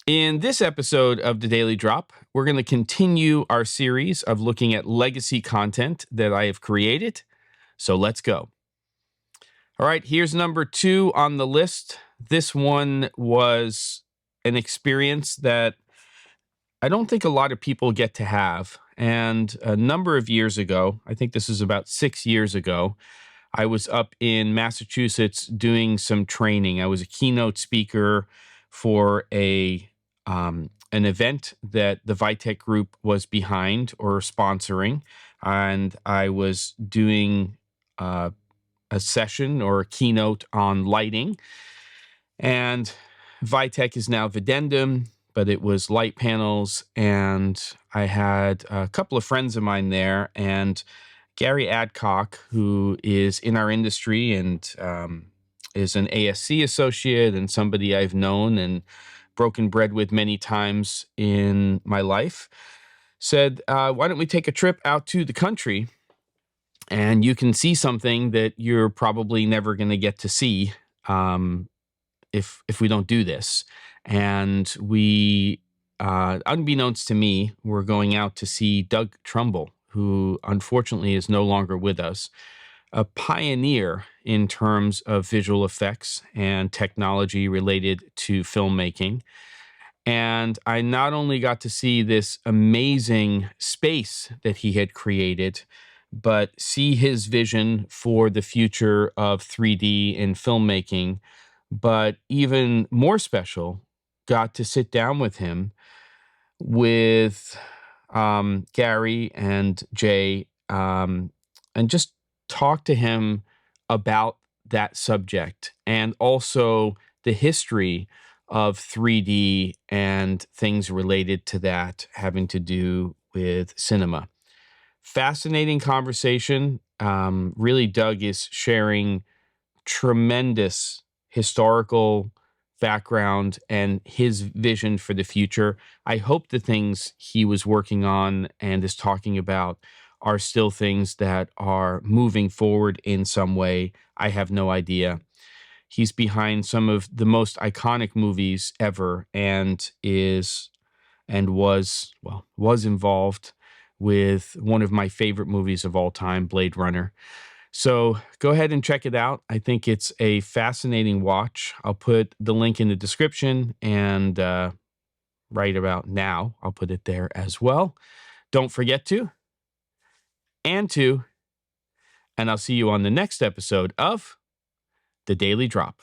In this episode of The Daily Drop, we're going to continue our series of looking at legacy content that I have created. So let's go. All right, here's number 2 on the list. This one was an experience that I don't think a lot of people get to have. And a number of years ago, I think this is about 6 years ago, I was up in Massachusetts doing some training. I was a keynote speaker for an event that the Vitek Group was behind or sponsoring, and I was doing a session or a keynote on lighting. And Vitek is now Videndum, but it was light panels, and I had a couple of friends of mine there, and Gary Adcock, who is in our industry and is an ASC associate and somebody I've known and broken bread with many times in my life, said, why don't we take a trip out to the country and you can see something that you're probably never going to get to see if we don't do this. And we, unbeknownst to me, we're going out to see Doug Trumbull, who unfortunately is no longer with us, a pioneer in terms of visual effects and technology related to filmmaking. And I not only got to see this amazing space that he had created, but see his vision for the future of 3D in filmmaking, but even more special, got to sit down with him with Gary and Jay and just talk to him about that subject and also the history of 3D and things related to that having to do with cinema. Fascinating conversation. Really, Doug is sharing tremendous historical background and his vision for the future. I hope the things he was working on and is talking about are still things that are moving forward in some way. I have no idea. He's behind some of the most iconic movies ever and was involved with one of my favorite movies of all time, Blade Runner. So go ahead and check it out. I think it's a fascinating watch. I'll put the link in the description, and right about now, I'll put it there as well. Don't forget to, and I'll see you on the next episode of The Daily Drop.